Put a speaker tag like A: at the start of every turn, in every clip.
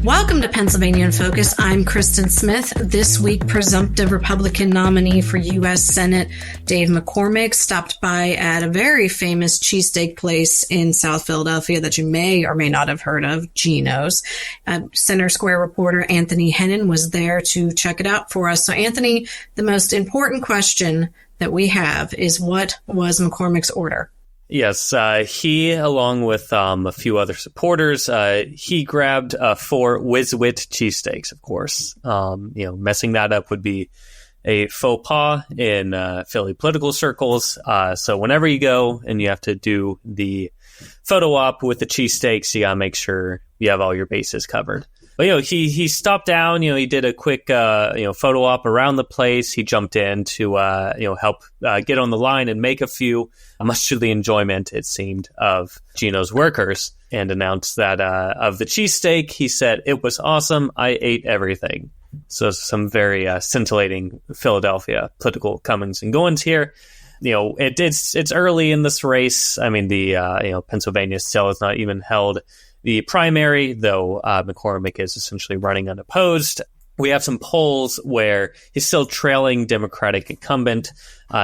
A: Welcome to Pennsylvania in Focus. I'm Kristen Smith. This week, presumptive Republican nominee for U.S. Senate Dave McCormick stopped by at a very famous cheesesteak place in South Philadelphia that you may or may not have heard of, Geno's. Center Square reporter Anthony Hennon was there to check it out for us. So, Anthony, the most important question that we have is, what was McCormick's order?
B: Yes, he, along with a few other supporters, he grabbed 4 Whiz-Wit cheesesteaks, of course. Messing that up would be a faux pas in Philly political circles. So whenever you go and you have to do the photo op with the cheesesteaks, you gotta make sure you have all your bases covered. But, he stopped down, he did a quick, photo op around the place. He jumped in to, help get on the line and make a few, much to the enjoyment, it seemed, of Geno's workers, and announced that of the cheesesteak, he said, "It was awesome. I ate everything." So some very scintillating Philadelphia political comings and goings here. It's early in this race. I mean, Pennsylvania still has not even held the primary, though McCormick is essentially running unopposed. We have some polls where he's still trailing Democratic incumbent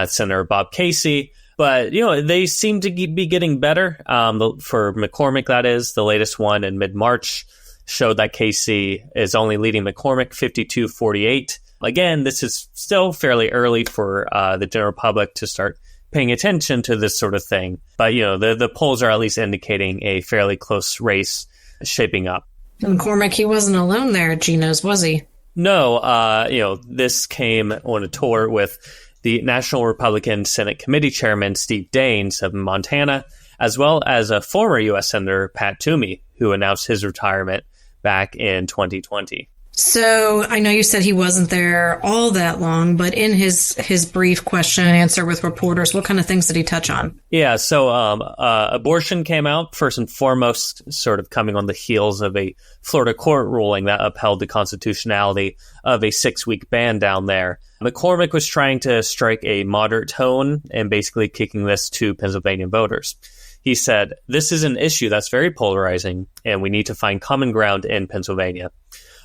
B: Senator Bob Casey. But, they seem to be getting better. For McCormick, that is. The latest one in mid-March showed that Casey is only leading McCormick 52-48. Again, this is still fairly early for the general public to start paying attention to this sort of thing. But, the polls are at least indicating a fairly close race shaping up.
A: McCormick, he wasn't alone there at Geno's, was he?
B: No, this came on a tour with the National Republican Senate Committee Chairman Steve Daines of Montana, as well as a former U.S. Senator Pat Toomey, who announced his retirement back in 2020.
A: So I know you said he wasn't there all that long, but in his brief question and answer with reporters, what kind of things did he touch on? Yeah,
B: so abortion came out first and foremost, sort of coming on the heels of a Florida court ruling that upheld the constitutionality of a 6-week ban down there. McCormick was trying to strike a moderate tone and basically kicking this to Pennsylvania voters. He said, "This is an issue that's very polarizing, and we need to find common ground in Pennsylvania.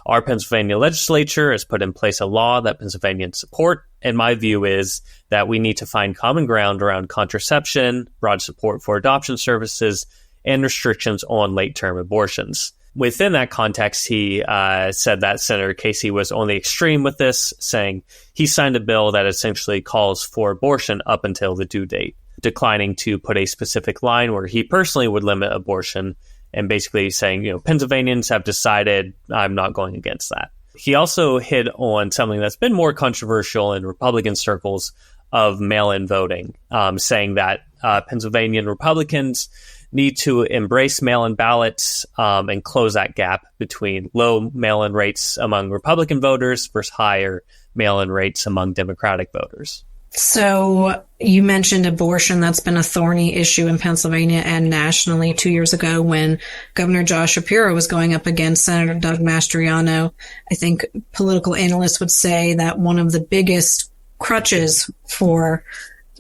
B: Our Pennsylvania legislature has put in place a law that Pennsylvanians support, and my view is that we need to find common ground around contraception, broad support for adoption services, and restrictions on late-term abortions." Within that context, he said that Senator Casey was on the extreme with this, saying he signed a bill that essentially calls for abortion up until the due date, declining to put a specific line where he personally would limit abortion, and basically saying, Pennsylvanians have decided, I'm not going against that. He also hit on something that's been more controversial in Republican circles of mail-in voting, saying that Pennsylvania Republicans need to embrace mail-in ballots and close that gap between low mail-in rates among Republican voters versus higher mail-in rates among Democratic voters.
A: So you mentioned abortion. That's been a thorny issue in Pennsylvania and nationally 2 years ago when Governor Josh Shapiro was going up against Senator Doug Mastriano. I think political analysts would say that one of the biggest crutches for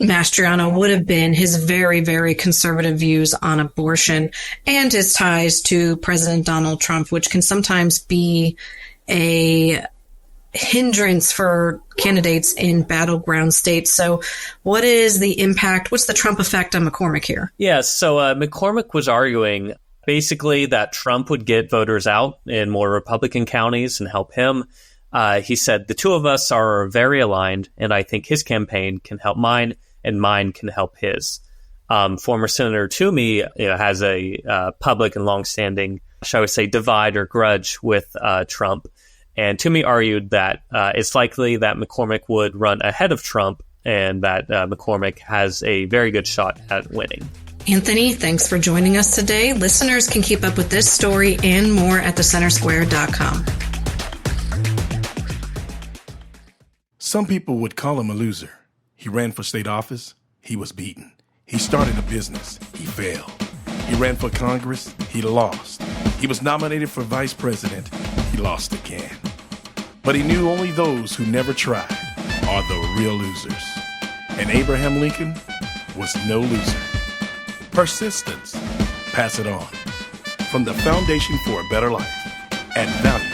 A: Mastriano would have been his very, very conservative views on abortion and his ties to President Donald Trump, which can sometimes be a hindrance for candidates in battleground states. So what is the impact? What's the Trump effect on McCormick here?
B: Yeah, so McCormick was arguing basically that Trump would get voters out in more Republican counties and help him. He said, "The two of us are very aligned, and I think his campaign can help mine, and mine can help his." Former Senator Toomey has a public and longstanding, shall we say, divide or grudge with Trump. And Toomey argued that it's likely that McCormick would run ahead of Trump and that McCormick has a very good shot at winning.
A: Anthony, thanks for joining us today. Listeners can keep up with this story and more at thecentersquare.com.
C: Some people would call him a loser. He ran for state office. He was beaten. He started a business. He failed. He ran for Congress. He lost. He was nominated for vice president. He lost again. But he knew only those who never tried are the real losers. And Abraham Lincoln was no loser. Persistence. Pass it on. From the Foundation for a Better Life. at value.